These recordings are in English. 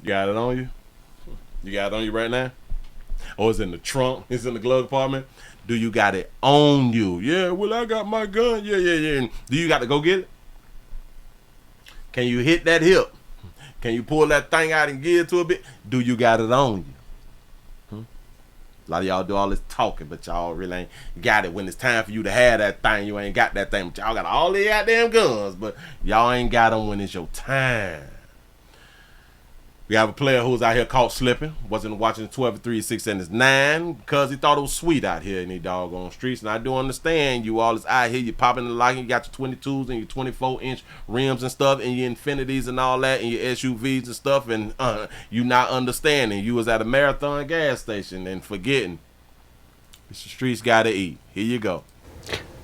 got it on you? You got it on you right now? Or it's in the trunk? It's in the glove compartment? Do you got it on you? Yeah, well, I got my gun. Yeah. Do you got to go get it? Can you hit that hip? Can you pull that thing out and get it to a bit? Do you got it on you? A lot of y'all do all this talking, but y'all really ain't got it. When it's time for you to have that thing, you ain't got that thing. But y'all got all the goddamn guns, but y'all ain't got them when it's your time. We have a player who's out here caught slipping. Wasn't watching the 12, 3, 6, and his 9 because he thought it was sweet out here in these doggone streets. And I do understand you all is out here. You popping the lock. You got your 22s and your 24-inch rims and stuff, and your Infinities and all that, and your SUVs and stuff. And you not understanding. You was at a Marathon gas station and forgetting. The streets gotta eat. Here you go.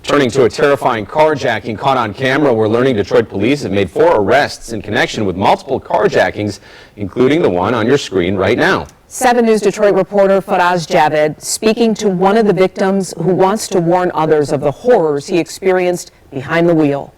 Turning to a terrifying carjacking caught on camera, we're learning Detroit police have made 4 arrests in connection with multiple carjackings, including the one on your screen right now. 7 News Detroit reporter Faraz Javed speaking to one of the victims who wants to warn others of the horrors he experienced behind the wheel.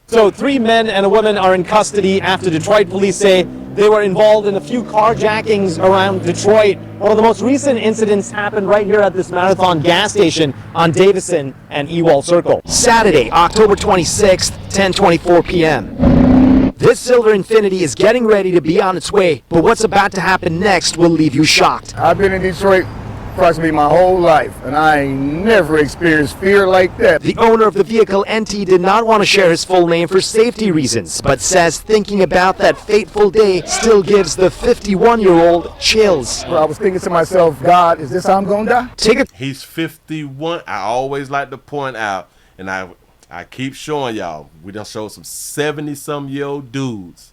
So 3 men and a woman are in custody after Detroit police say they were involved in a few carjackings around Detroit. One of the most recent incidents happened right here at this Marathon gas station on Davison and Ewald Circle. Saturday, October 26th, 10:24 p.m. This silver Infinity is getting ready to be on its way, but what's about to happen next will leave you shocked. I've been in Detroit approximately my whole life, and I ain't never experienced fear like that. The owner of the vehicle, NT, did not want to share his full name for safety reasons, but says thinking about that fateful day still gives the 51-year-old chills. I was thinking to myself, God, is this how I'm gonna die? He's 51. I always like to point out, and I keep showing y'all, we done showed some 70-some-year-old dudes.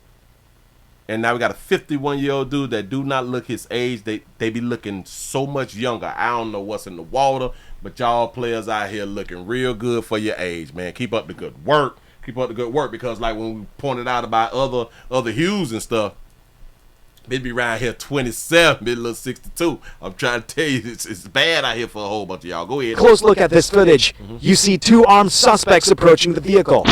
And now we got a 51-year-old dude that do not look his age. They be looking so much younger. I don't know what's in the water, but y'all players out here looking real good for your age, man. Keep up the good work. Keep up the good work, because like when we pointed out about other hues and stuff, they'd be around here 27, be a little 62. I'm trying to tell you, it's bad out here for a whole bunch of y'all. Go ahead. Close look at this footage. You see 2 armed suspects approaching the vehicle.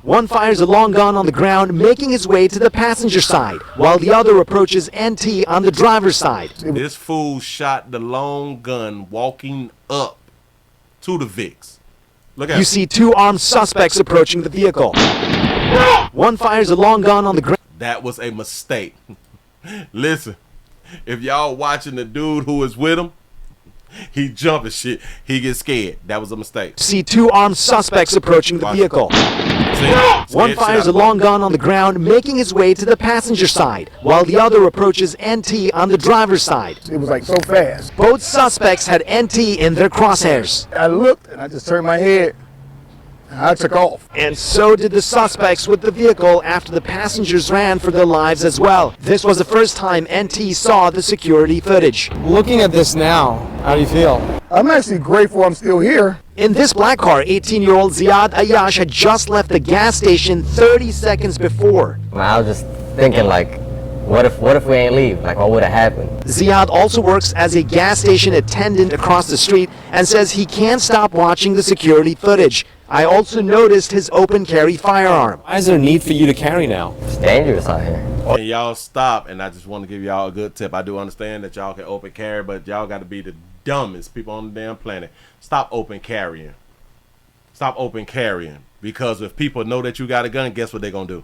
One fires a long gun on the ground, making his way to the passenger side, while the other approaches NT on the driver's side. This fool shot the long gun walking up to the Vicks. Look at You see 2 armed suspects approaching the vehicle. One fires a long gun on the ground. That was a mistake. Listen, if y'all watching the dude who is with him, he jumping shit. He gets scared. That was a mistake. See 2 armed suspects approaching the vehicle. One fires a long gun on the ground, making his way to the passenger side, while the other approaches NT on the driver's side. It was like so fast. Both suspects had NT in their crosshairs. I looked and I just turned my head. I took off. And so did the suspects with the vehicle after the passengers ran for their lives as well. This was the first time NT saw the security footage. Looking at this now, how do you feel? I'm actually grateful I'm still here. In this black car, 18-year-old Ziad Ayash had just left the gas station 30 seconds before. I was just thinking, like, what if we ain't leave? Like, what would have happened? Ziad also works as a gas station attendant across the street and says he can't stop watching the security footage. I also noticed his open carry firearm. Why is there a need for you to carry now? It's dangerous out here. And y'all stop, and I just want to give y'all a good tip. I do understand that y'all can open carry, but y'all got to be the dumbest people on the damn planet. Stop open carrying. Stop open carrying. Because if people know that you got a gun, guess what they're going to do?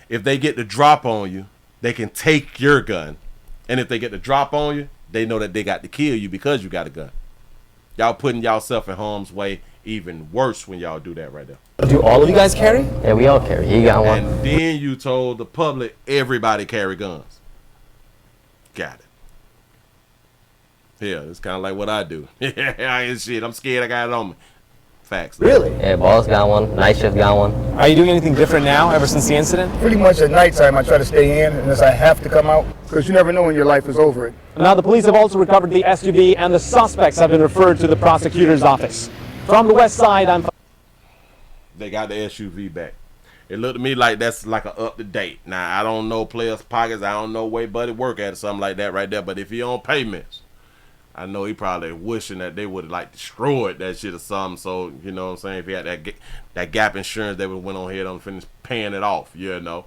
If they get the drop on you, they can take your gun. And if they get the drop on you, they know that they got to kill you because you got a gun. Y'all putting yourself in harm's way even worse when y'all do that right there. Do all of you guys carry? Yeah, we all carry. You got one. And then you told the public everybody carry guns. Got it. Yeah, it's kind of like what I do. Yeah, shit. I'm scared I got it on me. Facts. Really? Yeah, boss got one. Night shift got one. Are you doing anything different now ever since the incident? Pretty much at nighttime I try to stay in unless I have to come out, because you never know when your life is over. Now the police have also recovered the SUV and the suspects have been referred to the prosecutor's office. From the west side, They got the SUV back. It looked to me like that's like a up to date. Now I don't know players' pockets. I don't know where Buddy work at or something like that right there. But if he on payments, I know he probably wishing that they would have like destroyed that shit or something. So you know what I'm saying. If he had that gap insurance, they would have went on ahead and finished paying it off. You know.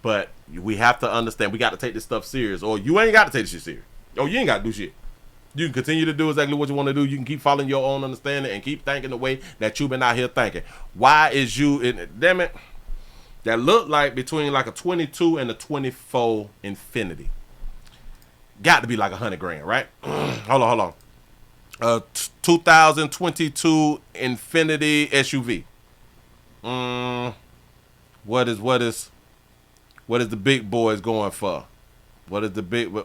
But we have to understand, we got to take this stuff serious, or you ain't got to take this shit serious. Or you ain't got to do shit. You can continue to do exactly what you want to do. You can keep following your own understanding and keep thinking the way that you've been out here thinking. Why is you, damn it, that look like between like a 22 and a 24 Infinity. Got to be like $100,000, right? hold on. 2022 Infinity SUV. What is the big boys going for? What is the big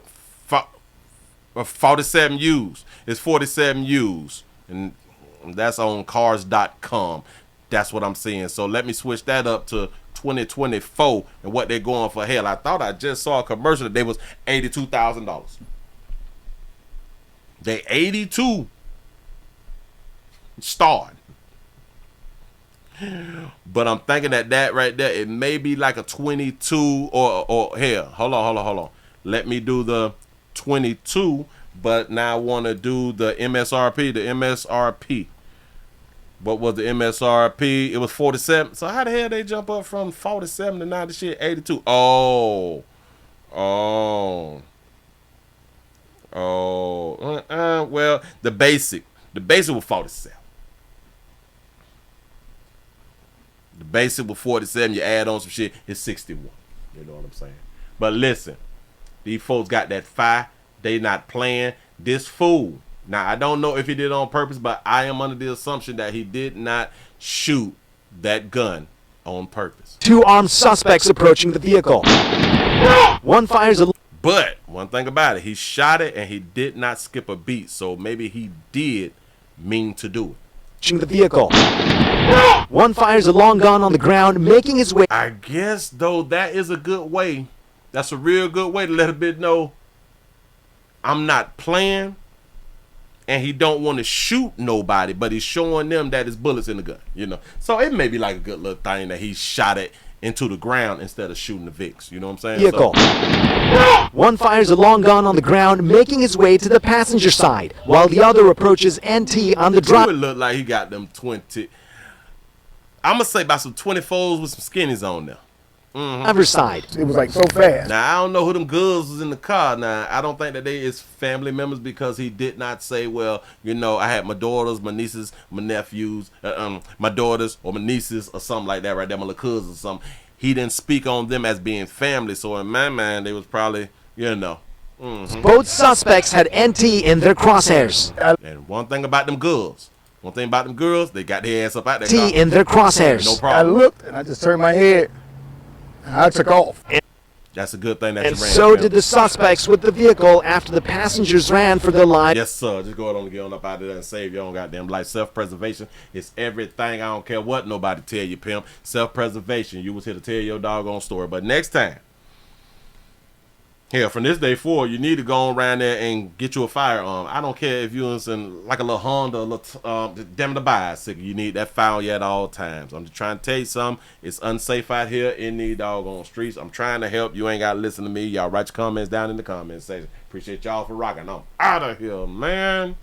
47 U's? It's 47 U's, and that's on cars.com. That's what I'm seeing. So let me switch that up to 2024 and what they're going for. Hell, I thought I just saw a commercial that they was $82,000. They 82 starred. But I'm thinking that right there, it may be like a 22 or hell, hold on. Let me do the 22, but now I want to do the MSRP. What was the MSRP? It was 47. So how the hell they jump up from 47 to now the shit 82? Well, the basic was 47. The basic was 47. You add on some shit, it's 61. You know what I'm saying? But listen, these folks got that fire. They not playing. This fool. Now, I don't know if he did it on purpose, but I am under the assumption that he did not shoot that gun on purpose. 2 armed suspects approaching the vehicle. One fires a... But one thing about it, he shot it and he did not skip a beat. So maybe he did mean to do it. The vehicle. One fires a long gun on the ground, making his way... I guess, though, that is a good way. That's a real good way to let a bit know I'm not playing. And he don't want to shoot nobody, but he's showing them that his bullets in the gun, you know. So it may be like a good little thing that he shot it into the ground instead of shooting the Vicks. You know what I'm saying? Vehicle. So, one fires a long gun on the ground, making his way to the passenger side, while the other approaches NT on the drive. It looked like he got them 20. I'm gonna say about some 24s with some skinnies on there. Driver's side. It was like so fast. Now, I don't know who them girls was in the car. Now, I don't think that they is family members because he did not say, well, you know, I had my daughters, my nieces, my nephews, my daughters or my nieces or something like that right there, my little cousins or something. He didn't speak on them as being family. So in my mind, they was probably, you know. Both suspects had NT in their crosshairs. And one thing about them girls, they got their ass up out there. NT in their crosshairs. No I problem. looked and I just turned my head. I took off. That's a good thing that And you ran. so did the suspects with the vehicle after the passengers ran for their lives. Yes, sir. Just go ahead and get on up out of there and save your own goddamn life. Self-preservation is everything. I don't care what nobody tell you, pimp. Self-preservation. You was here to tell your doggone story. But next time, hell, from this day forward, you need to go around there and get you a firearm. I don't care if you're in like a little Honda, a little, damn it, a bicycle. You need that fire on you at all times. I'm just trying to tell you something. It's unsafe out here in these doggone streets. I'm trying to help. You ain't got to listen to me. Y'all write your comments down in the comment section. Appreciate y'all for rocking. I'm out of here, man.